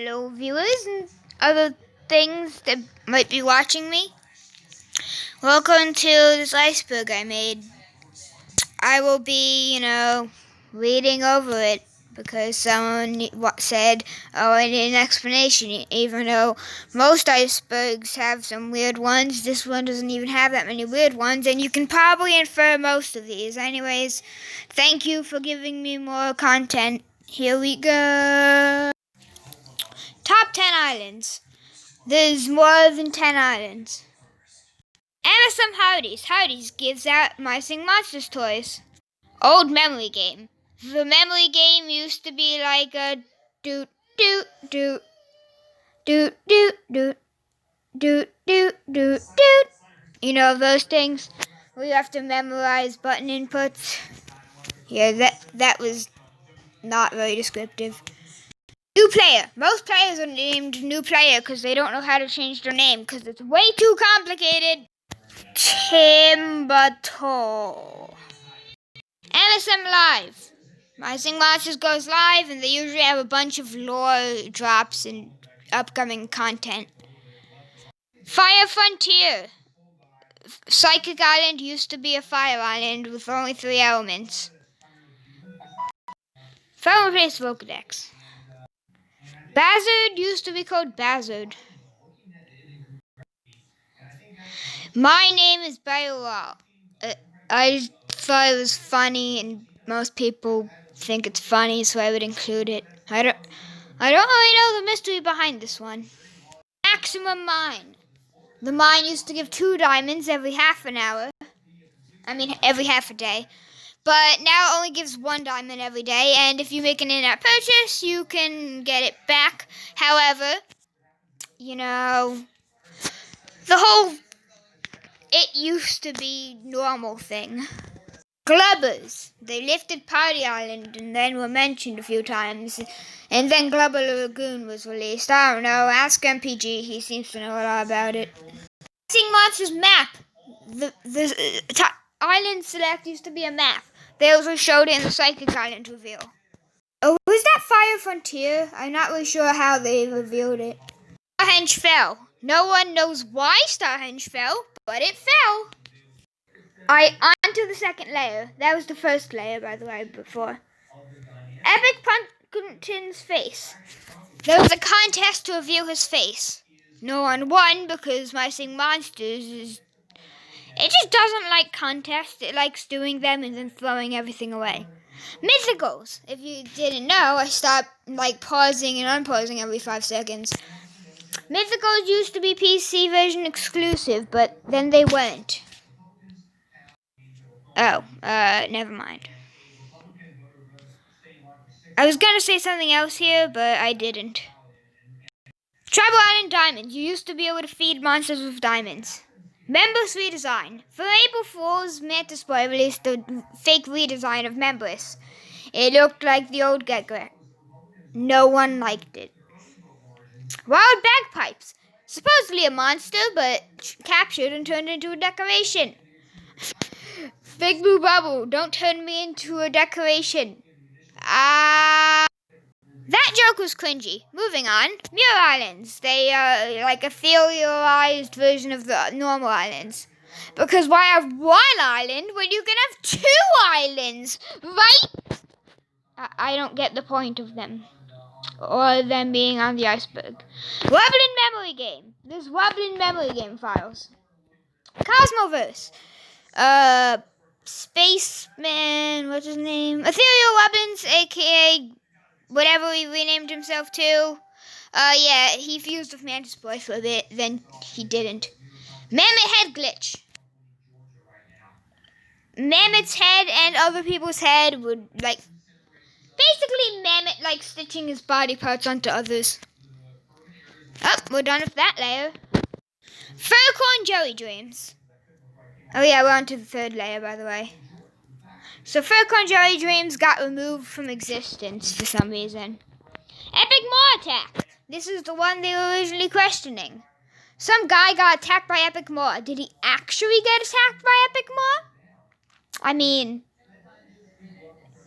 hello viewers and other things that might be watching me. Welcome to this iceberg I made. I will be, reading over it because someone said, oh, I need an explanation, even though most icebergs have some weird ones. This one doesn't even have that many weird ones, and you can probably infer most of these. Anyways, thank you for giving me more content. Here we go. Top 10 islands. There's more than 10 islands. Some Howdy's. Howdy's gives out My Sing Monsters toys. Old memory game. The memory game used to be like a doot doot doot doot doot doot doot doot doot doot. You know those things where you have to memorize button inputs. Yeah, that was not very descriptive. New player. Most players are named new player because they don't know how to change their name because it's way too complicated. Timbertole. MSM Live. My Sing Monsters goes live and they usually have a bunch of lore drops and upcoming content. Fire Frontier. Psychic Island used to be a fire island with only 3 elements. Final Place Vocadex. Bazard used to be called Bazard. My name is Biolal. I thought it was funny, and most people think it's funny, so I would include it. I don't really know the mystery behind this one. Maximum Mine. The mine used to give 2 diamonds every half an hour. Every half a day. But now it only gives 1 diamond every day, and if you make an in-app purchase, you can get it back. However, it used to be normal thing. Glubbers. They lifted Party Island and then were mentioned a few times. And then Glubber Lagoon was released. I don't know. Ask MPG. He seems to know a lot about it. Sing Monsters map. The Island Select used to be a map. They also showed it in the Psychic Island reveal. Oh, was that Fire Frontier? I'm not really sure how they revealed it. Starhenge fell. No one knows why Starhenge fell, but it fell. Onto the second layer. That was the first layer, by the way, before. Epic Pumpkin's face. There was a contest to reveal his face. No one won because My Sing Monsters it just doesn't like contests. It likes doing them and then throwing everything away. Mythicals. If you didn't know, I stopped pausing and unpausing every 5 seconds. Mythicals used to be PC version exclusive, but then they weren't. Oh, never mind. I was gonna say something else here, but I didn't. Tribal Island Diamonds. You used to be able to feed monsters with diamonds. Members redesign. For April Fool's, Mantis Boy released a fake redesign of Members. It looked like the old Gegger. No one liked it. Wild Bagpipes. Supposedly a monster, but captured and turned into a decoration. Big Blue Bubble. Don't turn me into a decoration. That joke was cringy. Moving on. Mirror Islands. They are like a etherealized version of the normal islands. Because why have 1 island when you can have 2 islands? Right? I don't get the point of them. Or them being on the iceberg. Wobbling Memory Game. There's Wobbling Memory Game files. Cosmoverse. Spaceman, what's his name? Ethereal Wobbins, aka whatever he renamed himself to. He fused with Mantis Boy for a bit, then he didn't. Mammoth Head Glitch. Mammoth's head and other people's head would, basically Mammoth, stitching his body parts onto others. Oh, we're done with that layer. Furcorn Jelly Dreams. Oh yeah, we're on to the 3rd layer, by the way. So Furcorn Jelly Dreams got removed from existence for some reason. Epic Maw Attack. This is the one they were originally questioning. Some guy got attacked by Epic Maw. Did he actually get attacked by Epic Maw?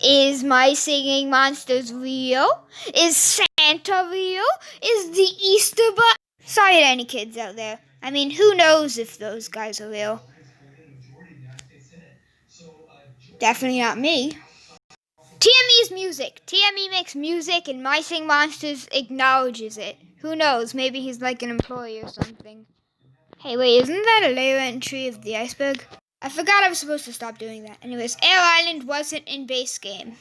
Is My Singing Monsters real? Is Santa real? Is the Easter Bunny? Sorry to any kids out there. I mean, who knows if those guys are real? Definitely not me. TME's music. TME makes music and My Sing Monsters acknowledges it. Who knows? Maybe he's like an employee or something. Hey, wait, isn't that a layer entry of the Iceberg? I forgot I was supposed to stop doing that. Anyways, Air Island wasn't in base game.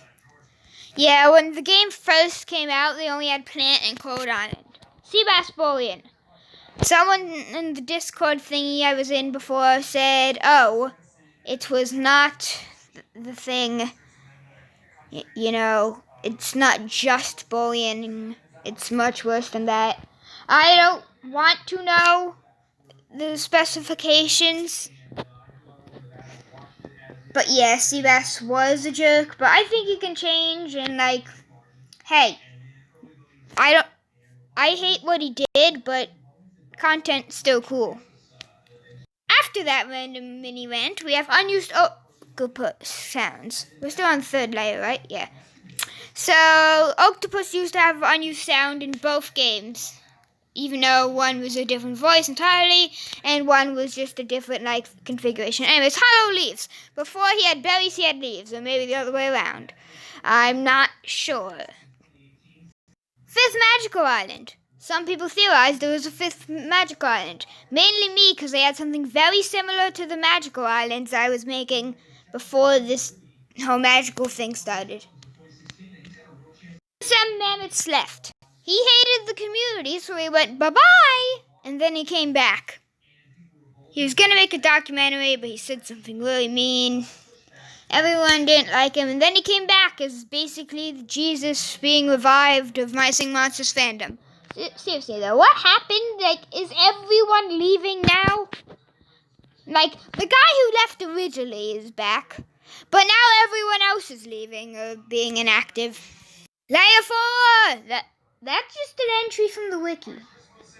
Yeah, when the game first came out, they only had Plant and Cold Island. Seabass Bullion. Someone in the Discord thingy I was in before said, oh, it was not the thing, you know, it's not just bullying, it's much worse than that. I don't want to know the specifications. But yeah, Seabass was a jerk, but I think he can change and like, hey, I hate what he did, but content's still cool. After that random mini rant, we have unused octopus sounds. We're still on the third layer, right? Yeah. So, octopus used to have unused sound in both games, even though one was a different voice entirely, and one was just a different, like, configuration. Anyways, Hollow Leaves. Before he had berries, he had leaves, or maybe the other way around. I'm not sure. Fifth Magical Island. Some people theorized there was a fifth Magical Island. Mainly me, because they had something very similar to the Magical Islands I was making before this whole magical thing started. Sam Mammoths left. He hated the community, so he went bye-bye, and then he came back. He was going to make a documentary, but he said something really mean. Everyone didn't like him, and then he came back as basically the Jesus being revived of My Sing Monsters fandom. Seriously though, what happened? Like, is everyone leaving now? Like, the guy who left originally is back, but now everyone else is leaving or being inactive. Layer 4! That's just an entry from the wiki.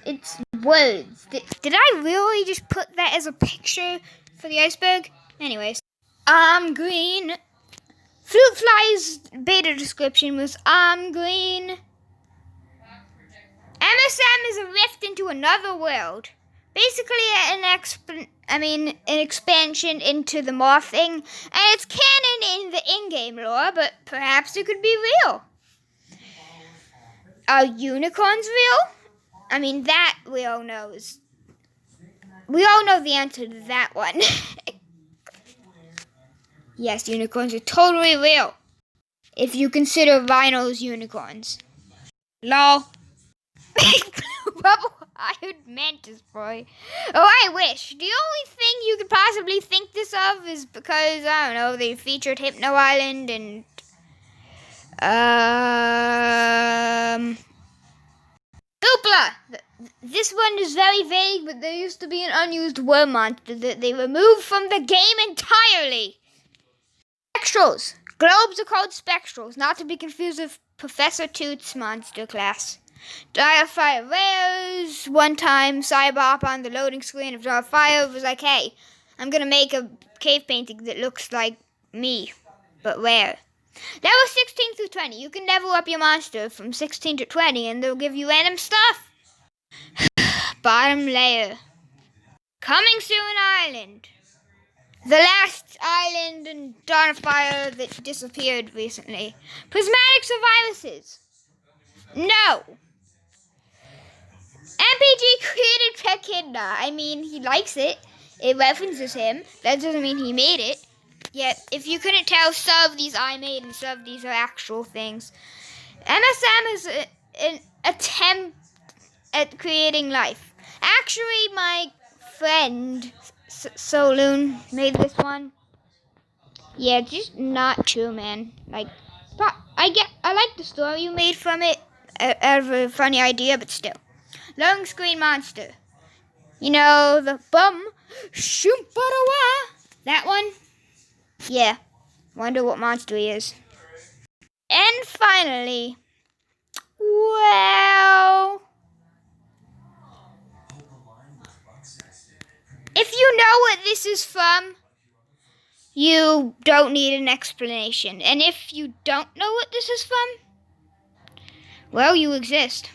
It's words. Did I really just put that as a picture for the iceberg? Anyways. I'm green. Fruit Fly's beta description was I'm green. MSM is a rift into another world. Basically an expansion into the morphing, and it's canon in the in-game lore, but perhaps it could be real. Are unicorns real? I mean, that we all know the answer to that one. Yes, unicorns are totally real. If you consider rhinos unicorns. Lol. Big blue bubble-eyed mantis boy. Oh, I wish. The only thing you could possibly think this of is because, I don't know, they featured Hypno Island and... Hoopla! This one is very vague, but there used to be an unused worm monster that they removed from the game entirely. Spectrals. Globes are called spectrals, not to be confused with Professor Toot's monster class. Direfire rares. One time, Cybop on the loading screen of Direfire was like, hey, I'm going to make a cave painting that looks like me, but rare. Level 16 through 20. You can level up your monster from 16 to 20, and they'll give you random stuff. Bottom layer. Coming soon island. The last island in Dawn of Fire that disappeared recently. Prismatic Survivuses. No. MPG created Pekidna. I mean, he likes it. It references him. That doesn't mean he made it. Yet, if you couldn't tell, some of these I made and some of these are actual things. MSM is an attempt at creating life. Actually, my friend Soloon made this one. Yeah, just not true, man. Like, I like the story you made from it. Out of a funny idea, but still. Loading screen monster. You know, the bum. Shoom-ba-da-wah. That one? Yeah. Wonder what monster he is. And finally, well, if you know what this is from, you don't need an explanation. And if you don't know what this is from, Well, you exist.